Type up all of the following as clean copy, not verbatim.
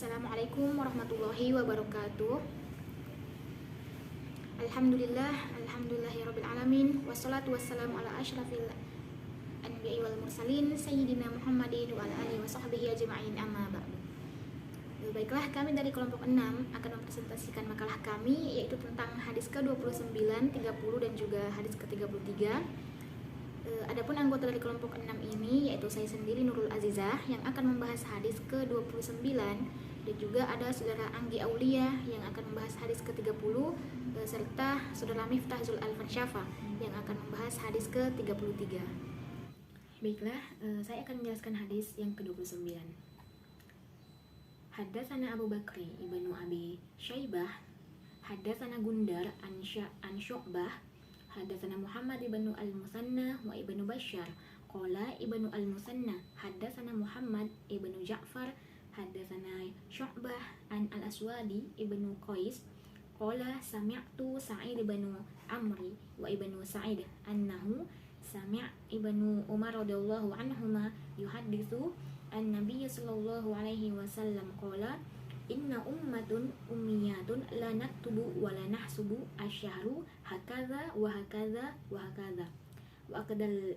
Assalamualaikum warahmatullahi wabarakatuh. Alhamdulillahirabbil alamin. Wassalatu wassalamu ala asyrafil anbiya'i wal mursalin sayyidina Muhammadin wa ala alihi wa sahbihi ajma'in, amma ba'du. Baiklah, kami dari kelompok 6 akan mempresentasikan makalah kami, yaitu tentang hadis ke-29, 30 dan juga hadis ke-33. Adapun anggota dari kelompok 6 ini yaitu saya sendiri, Nurul Azizah, yang akan membahas hadis ke-29, dan juga ada saudara Anggi Aulia yang akan membahas hadis ke-30, serta saudara Miftah Zul Alfansyafa yang akan membahas hadis ke-33. Baiklah, saya akan menjelaskan hadis yang ke-29. Haddatsana Abu Bakri ibnu Abi Syaibah, haddatsana Gundar an Syu'bah, haddatsana Muhammad ibnu al-Musanna wa ibnu Bashar qala ibnu al-Musanna haddatsana Muhammad ibnu Ja'far haddatsana Syu'bah an al-Aswadi ibnu Qais qala sami'tu Sa'id ibnu Amri wa ibnu Sa'id annahu sami' ibnu Umar radhiyallahu anhuma yuhadditsu an-nabiy sallallahu alaihi wasallam qala inna ummatun ummiyatun la naktubu wa la nahsubu asyahru hakadha wa hakadha wa hakadha wa akadal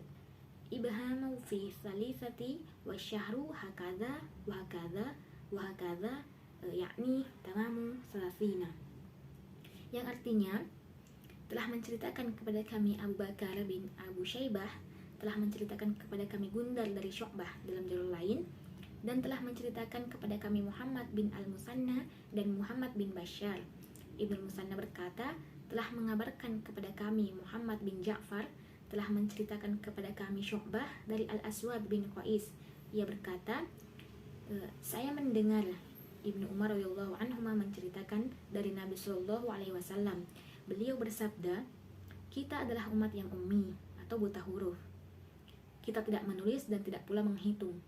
ibhamu fi thalithati wa syahru hakadha wa hakadha wa hakadha, yakni tamamu salasina, yang artinya telah menceritakan kepada kami Abu Bakar bin Abu Syaibah, telah menceritakan kepada kami Gundar dari Syu'bah dalam jalur lain, dan telah menceritakan kepada kami Muhammad bin al-Musanna dan Muhammad bin Bashar. Ibnu Musanna berkata, telah mengabarkan kepada kami Muhammad bin Ja'far, telah menceritakan kepada kami Syu'bah dari Al-Aswad bin Qais. Ia berkata, saya mendengar Ibnu Umar radhiyallahu anhu menceritakan dari Nabi sallallahu alaihi wasallam. Beliau bersabda, kita adalah umat yang ummi atau buta huruf. Kita tidak menulis dan tidak pula menghitung.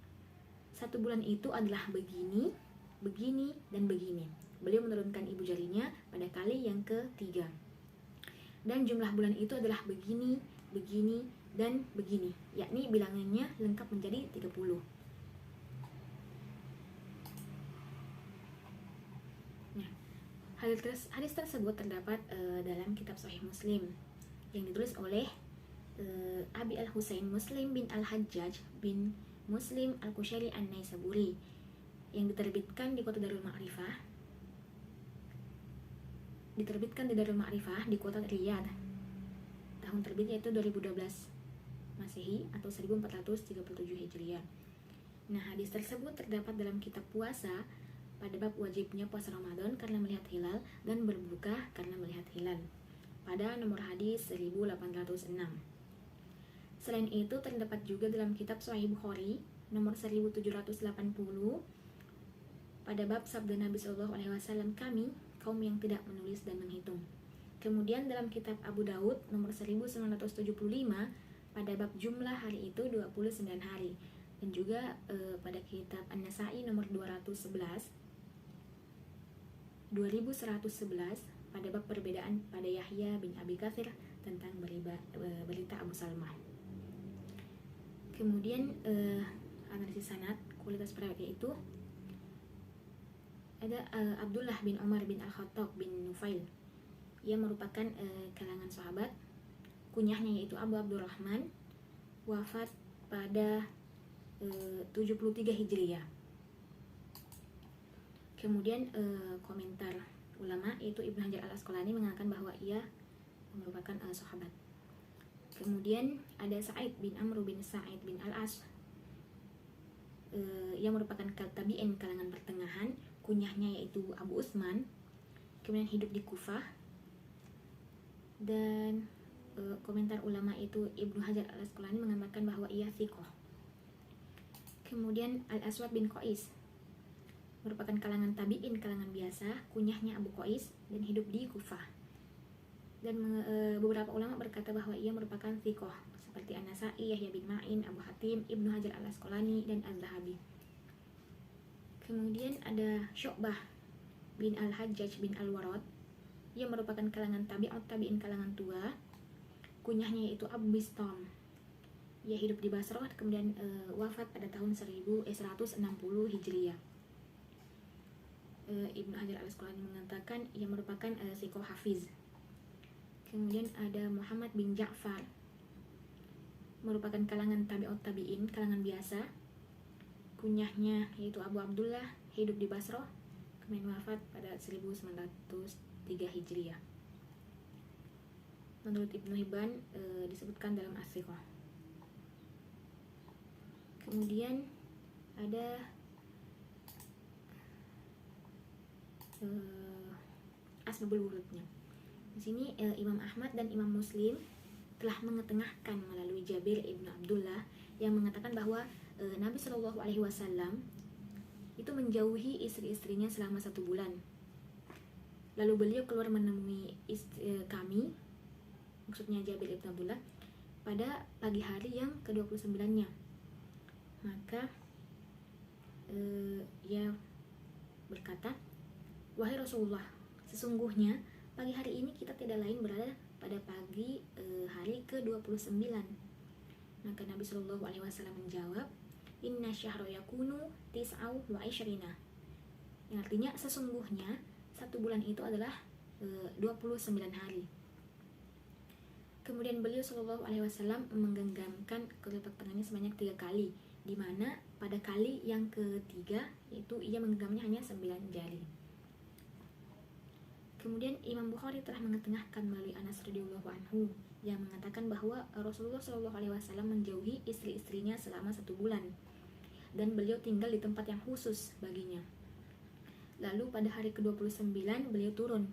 Satu bulan itu adalah begini, begini, dan begini. Beliau menurunkan ibu jarinya pada kali yang ketiga. Dan jumlah bulan itu adalah begini, begini, dan begini, yakni bilangannya lengkap menjadi 30. Nah, hadis tersebut terdapat dalam kitab Sahih Muslim yang ditulis oleh Abi Al-Husain Muslim bin Al-Hajjaj bin Muslim Al-Qushairi An-Naisaburi, yang diterbitkan di kota Darul Ma'rifah, diterbitkan di Darul Ma'rifah di kota Riyadh. Tahun terbitnya itu 2012 Masehi atau 1437 Hijriah. Nah, hadis tersebut terdapat dalam kitab puasa pada bab wajibnya puasa Ramadan karena melihat hilal dan berbuka karena melihat hilal, pada nomor hadis 1806. Selain itu terdapat juga dalam kitab Sahih Bukhari nomor 1780 pada bab sabda Nabi sallallahu alaihi wasallam, kami kaum yang tidak menulis dan menghitung. Kemudian dalam kitab Abu Daud nomor 1975 pada bab jumlah hari itu 29 hari, dan juga pada kitab An-Nasa'i nomor 2111 pada bab perbedaan pada Yahya bin Abi Katsir tentang berita Abu Salmah. Kemudian analisis sanad, kualitas perawinya itu ada Abdullah bin Umar bin Al-Khattab bin Nufail. Ia merupakan kalangan sahabat. Kunyahnya yaitu Abu Abdurrahman, wafat pada 73 Hijriah. Kemudian komentar ulama yaitu Ibnu Hajar Al-Asqalani mengatakan bahwa ia merupakan sahabat. Kemudian ada Sa'id bin Amr bin Sa'id bin Al-As, yang merupakan tabi'in kalangan pertengahan. Kunyahnya yaitu Abu Utsman, kemudian hidup di Kufah. Dan komentar ulama itu Ibnu Hajar Al-Asqalani mengatakan bahwa ia thiqah. Kemudian Al-Aswad bin Qais merupakan kalangan tabi'in, kalangan biasa. Kunyahnya Abu Qais dan hidup di Kufah. Dan beberapa ulama berkata bahwa ia merupakan thiqah, seperti An-Nasa'i, Yahya bin Ma'in, Abu Hatim, Ibnu Hajar Al-Asqalani, dan Az-Zahabi. Kemudian ada Syu'bah bin Al-Hajjaj bin Al-Warad. Ia merupakan kalangan tabi'in kalangan tua. Kunyahnya yaitu Abu Bistam. Ia hidup di Basrah, kemudian wafat pada tahun 160 Hijriah. Ibnu Hajar al-Asqalani mengatakan ia merupakan thiqah hafiz. Kemudian ada Muhammad bin Ja'far, merupakan kalangan tabi'ut tabi'in, kalangan biasa. Kunyahnya yaitu Abu Abdullah, hidup di Basrah, kemudian wafat pada 1903 Hijriah. Menurut Ibnu Hibban disebutkan dalam As-Siqah. Kemudian ada asbabul wurudnya. Di sini Imam Ahmad dan Imam Muslim telah mengetengahkan melalui Jabir ibnu Abdullah yang mengatakan bahwa Nabi Shallallahu Alaihi Wasallam itu menjauhi istri-istrinya selama 1 bulan. Lalu beliau keluar menemui kami, maksudnya Jabir ibnu Abdullah, pada pagi hari yang ke-29-nya. Maka ia berkata, wahai Rasulullah, sesungguhnya pagi hari ini kita tidak lain berada pada pagi hari ke-29. Maka Nabi Shallallahu Alaihi Wasallam menjawab, Inna syahra yakunu tis'au wa ishrina, yang artinya sesungguhnya 1 bulan itu adalah 29 hari. Kemudian beliau Shallallahu Alaihi Wasallam menggenggamkan kelopak tangannya sebanyak 3 kali, di mana pada kali yang ketiga yaitu ia menggenggamnya hanya 9 jari. Kemudian Imam Bukhari telah mengetengahkan melalui Anas radhiyallahu anhu yang mengatakan bahwa Rasulullah Shallallahu Alaihi Wasallam menjauhi istri-istrinya selama 1 bulan dan beliau tinggal di tempat yang khusus baginya. Lalu pada hari ke-29 beliau turun.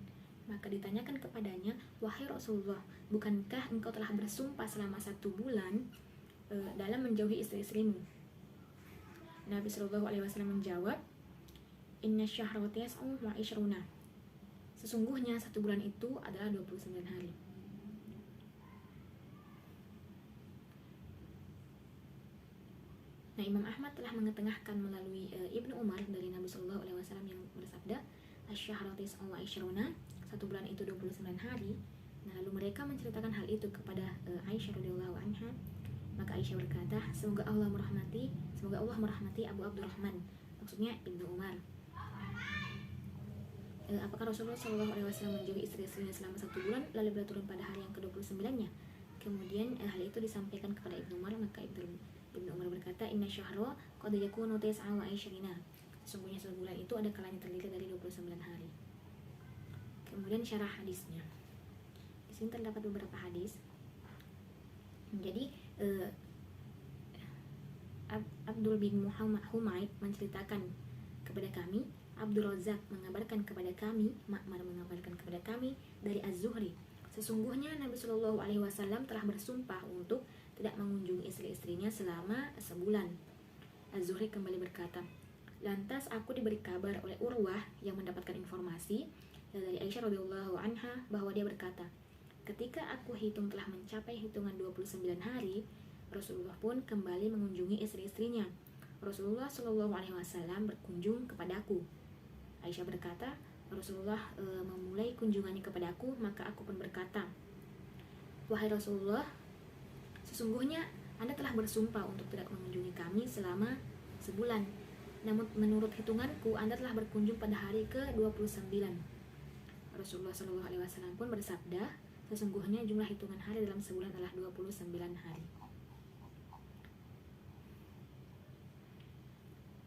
Maka ditanyakan kepadanya, wahai Rasulullah, bukankah engkau telah bersumpah selama 1 bulan dalam menjauhi istri-istrimu? Nabi Shallallahu Alaihi Wasallam menjawab, Inna syahra tis'un wa ishruna, sesungguhnya 1 bulan itu adalah 29 hari. Nah, Imam Ahmad telah mengetengahkan melalui Ibnu Umar dari Nabi Shallallahu Alaihi Wasallam yang bersabda, Asy-syahru tis'un wa ishruna, 1 bulan itu 29 hari. Nah, lalu mereka menceritakan hal itu kepada Aisyah radhiyallahu anha. Maka Aisyah berkata, semoga Allah merahmati Abu Abdurrahman, maksudnya Ibnu Umar. Apakah Rasulullah Shallallahu Alaihi Wasallam menjauhi istri-istrinya selama 1 bulan lalu beliau turun pada hari yang ke-29-nya? Kemudian hal itu disampaikan kepada Ibnu Umar. Maka Ibnu Umar berkata, Inna syahra qad yakunu tis'a wa ishrina, sesungguhnya 1 bulan itu ada kalanya terdiri dari 29 hari. Kemudian syarah hadisnya. Di sini terdapat beberapa hadis. Jadi Abdul bin Muhammad Humaid menceritakan kepada kami, Abdul Razak mengabarkan kepada kami, Ma'mar mengabarkan kepada kami dari Az-Zuhri, sesungguhnya Nabi Shallallahu Alaihi Wasallam telah bersumpah untuk tidak mengunjungi istri-istrinya selama sebulan. Az-Zuhri kembali berkata, lantas aku diberi kabar oleh Urwah yang mendapatkan informasi dari Aisyah radhiyallahu anha bahwa dia berkata, ketika aku hitung telah mencapai hitungan 29 hari, Rasulullah pun kembali mengunjungi istri-istrinya. Rasulullah Shallallahu Alaihi Wasallam berkunjung kepadaku. Aisyah berkata, Rasulullah memulai kunjungannya kepadaku, maka aku pun berkata, wahai Rasulullah, sesungguhnya Anda telah bersumpah untuk tidak mengunjungi kami selama sebulan. Namun menurut hitunganku Anda telah berkunjung pada hari ke-29. Rasulullah Shallallahu Alaihi Wasallam pun bersabda, sesungguhnya jumlah hitungan hari dalam sebulan adalah 29 hari.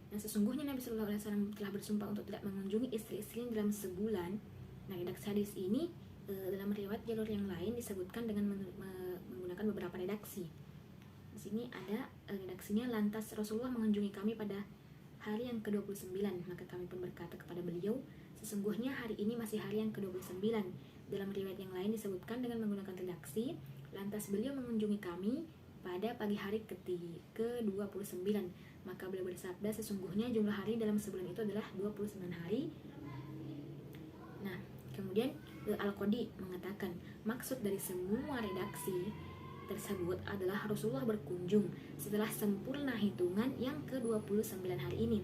Nah, sesungguhnya Nabi Shallallahu Alaihi Wasallam telah bersumpah untuk tidak mengunjungi istri-istrinya dalam sebulan. Nah, redaksi hadis ini dalam riwayat jalur yang lain disebutkan dengan menggunakan beberapa redaksi. Di sini ada redaksinya, lantas Rasulullah mengunjungi kami pada hari yang ke-29, maka kami pun berkata kepada beliau, sesungguhnya hari ini masih hari yang ke-29. Dalam riwayat yang lain disebutkan dengan menggunakan redaksi, lantas beliau mengunjungi kami pada pagi hari ke-29, maka beliau bersabda, sesungguhnya jumlah hari dalam sebulan itu adalah 29 hari. Nah, kemudian Al-Qadi mengatakan, maksud dari semua redaksi tersebut adalah Rasulullah berkunjung setelah sempurna hitungan yang ke-29 hari ini.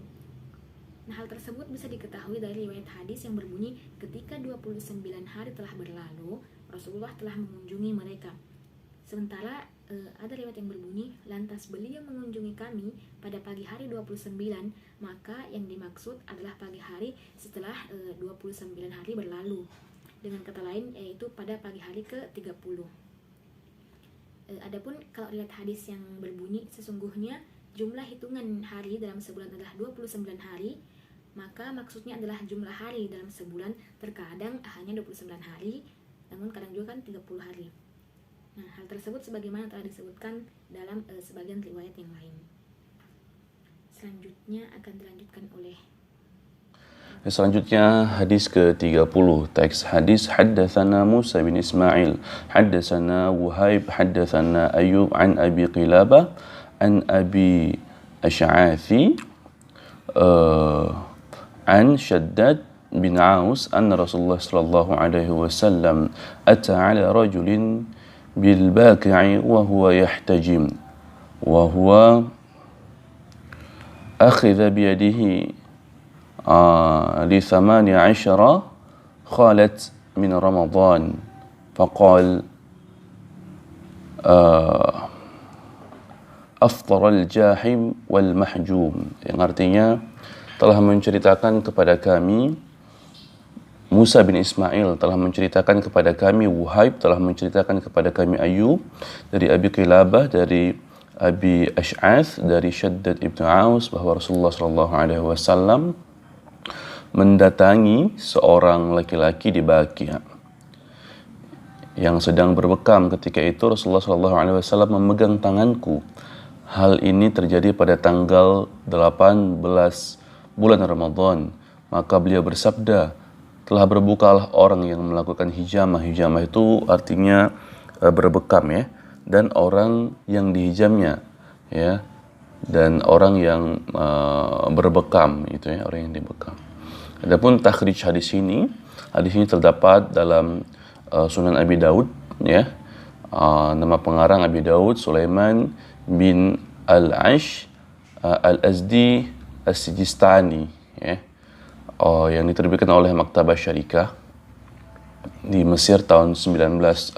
Nah, hal tersebut bisa diketahui dari riwayat hadis yang berbunyi, ketika 29 hari telah berlalu, Rasulullah telah mengunjungi mereka. Sementara Ada riwayat yang berbunyi, lantas beliau mengunjungi kami pada pagi hari 29, maka yang dimaksud adalah pagi hari setelah 29 hari berlalu. Dengan kata lain yaitu pada pagi hari ke-30. Adapun kalau lihat hadis yang berbunyi sesungguhnya jumlah hitungan hari dalam sebulan adalah 29 hari, maka maksudnya adalah jumlah hari dalam sebulan terkadang hanya 29 hari, namun kadang juga kan 30 hari. Nah, hal tersebut sebagaimana telah disebutkan dalam sebagian riwayat yang lain. Selanjutnya akan dilanjutkan oleh hadis ke-30. Teks hadis haddatsana Musa bin Ismail, haddatsana Wuhaib, haddatsana Ayyub an Abi Qilabah an Abi Ash'athi an Shaddad bin Aus anna Rasulullah sallallahu alaihi wasallam ata ala rajulin bil baqi'i wa huwa yahtajim wa huwa akhidha bi yadihi li 18 khalat min Ramadan faqal afṭara al-jahim wal mahjum, yang artinya telah menceritakan kepada kami Musa bin Ismail, telah menceritakan kepada kami Wuhaib, telah menceritakan kepada kami Ayyub dari Abi Qilabah, dari Abi Ash'ath, dari Shaddad ibn Aus, bahwa Rasulullah SAW mendatangi seorang laki-laki di Baqi' yang sedang berbekam. Ketika itu Rasulullah SAW memegang tanganku. Hal ini terjadi pada tanggal 18 bulan Ramadan. Maka beliau bersabda, telah berbukalah orang yang melakukan hijamah. Hijamah itu artinya berbekam ya, dan orang yang dihijamnya ya, dan orang yang berbekam itu ya, orang yang dibekam. Adapun takhrij hadis ini terdapat dalam Sunan Abi Daud ya. Nama pengarang Abi Daud Sulaiman bin Al-Ash Al-Azdi As-Sijistani ya. Yang diterbitkan oleh Maktabah Syarikah di Mesir tahun 1925.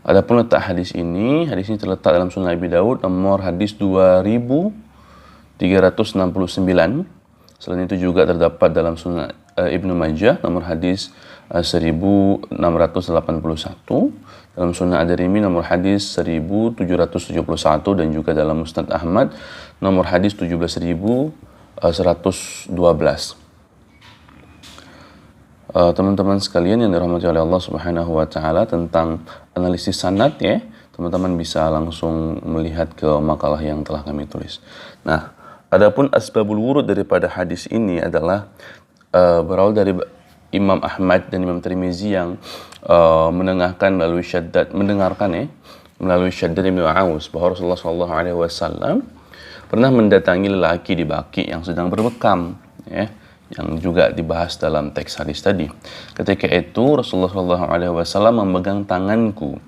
Adapun letak hadis ini terletak dalam Sunan Abi Daud nomor hadis 2369. Selain itu juga terdapat dalam Sunan Ibnu Majah nomor hadis 1681, dalam Sunan Ad-Darimi nomor hadis 1771, dan juga dalam Musnad Ahmad nomor hadis 17.112. Teman-teman sekalian yang dirahmati oleh Allah Subhanahu wa taala, tentang analisis sanad ya, teman-teman bisa langsung melihat ke makalah yang telah kami tulis. Nah, adapun asbabul wurud daripada hadis ini adalah berawal dari Imam Ahmad dan Imam Tirmizi yang mendengarkan melalui Shaddad bin Aus bahwa Rasulullah SAW pernah mendatangi lelaki di Baqi yang sedang berbekam ya, yang juga dibahas dalam teks hadis tadi. Ketika itu Rasulullah SAW memegang tanganku.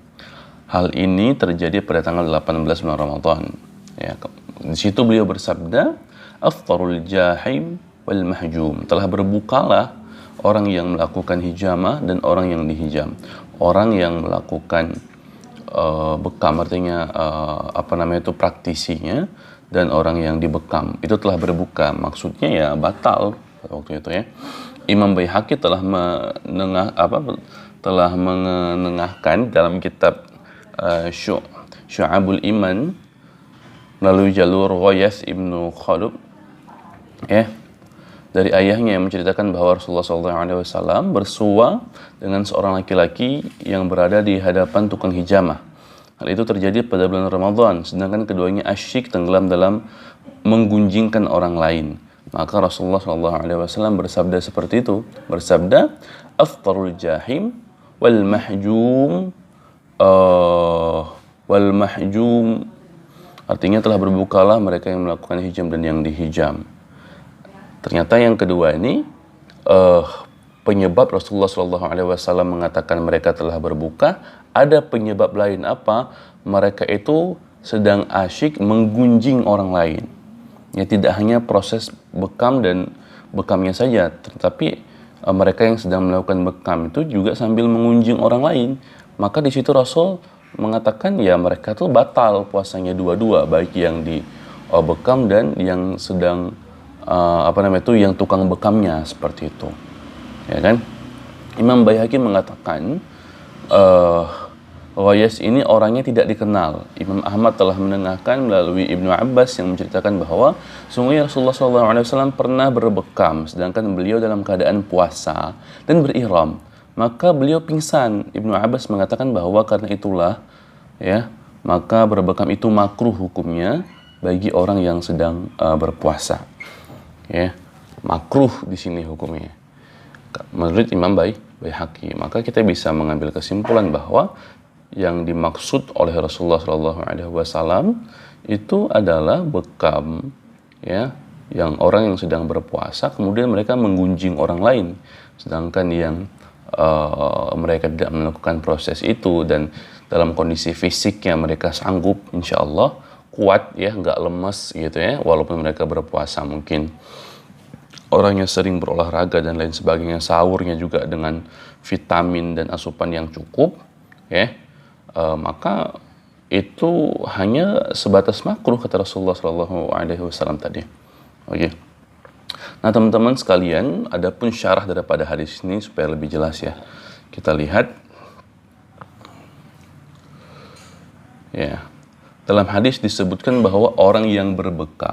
Hal ini terjadi pada tanggal 18 bulan Ramadan ya. Di situ beliau bersabda, aftarul jahim wal mahjum, telah berbukalah orang yang melakukan hijamah dan orang yang dihijam. Orang yang melakukan bekam artinya praktisinya, dan orang yang dibekam itu telah berbuka, maksudnya ya batal pada waktu itu ya. Imam Baihaqi telah menengahkan dalam kitab Syu'abul Iman melalui jalur Ghayath ibnu Khalub ya, dari ayahnya yang menceritakan bahwa Rasulullah SAW bersua dengan seorang laki-laki yang berada di hadapan tukang hijamah. Hal itu terjadi pada bulan Ramadan, sedangkan keduanya asyik tenggelam dalam menggunjingkan orang lain. Maka Rasulullah SAW bersabda seperti itu, bersabda, aftarul jahim wal mahjum, artinya telah berbukalah mereka yang melakukan hijam dan yang dihijam. Ternyata yang kedua ini penyebab Rasulullah SAW mengatakan mereka telah berbuka, ada penyebab lain apa? Mereka itu sedang asyik menggunjing orang lain. Ya, tidak hanya proses bekam dan bekamnya saja, tetapi mereka yang sedang melakukan bekam itu juga sambil mengunjing orang lain. Maka di situ Rasul mengatakan ya mereka tuh batal puasanya dua-dua, baik yang di bekam dan yang sedang yang tukang bekamnya, seperti itu. Ya kan? Imam Baihaqi mengatakan Ghayas ini orangnya tidak dikenal. Imam Ahmad telah mendengarkan melalui Ibnu Abbas yang menceritakan bahwa sungguhnya Rasulullah SAW pernah berbekam sedangkan beliau dalam keadaan puasa dan berihram. Maka beliau pingsan. Ibnu Abbas mengatakan bahwa karena itulah maka berbekam itu makruh hukumnya bagi orang yang sedang berpuasa. Ya, makruh di sini hukumnya. Menurut Imam Baihaqi, maka kita bisa mengambil kesimpulan bahwa yang dimaksud oleh Rasulullah SAW itu adalah bekam, yang orang yang sedang berpuasa kemudian mereka menggunjing orang lain, sedangkan yang mereka tidak melakukan proses itu dan dalam kondisi fisiknya mereka sanggup, insya Allah kuat, nggak lemes gitu walaupun mereka berpuasa. Mungkin orangnya sering berolahraga dan lain sebagainya, sahurnya juga dengan vitamin dan asupan yang cukup, maka itu hanya sebatas makruh kata Rasulullah SAW tadi. Oke. Nah teman-teman sekalian, adapun syarah daripada hadis ini supaya lebih jelas ya, kita lihat. Dalam hadis disebutkan bahwa orang yang berbekam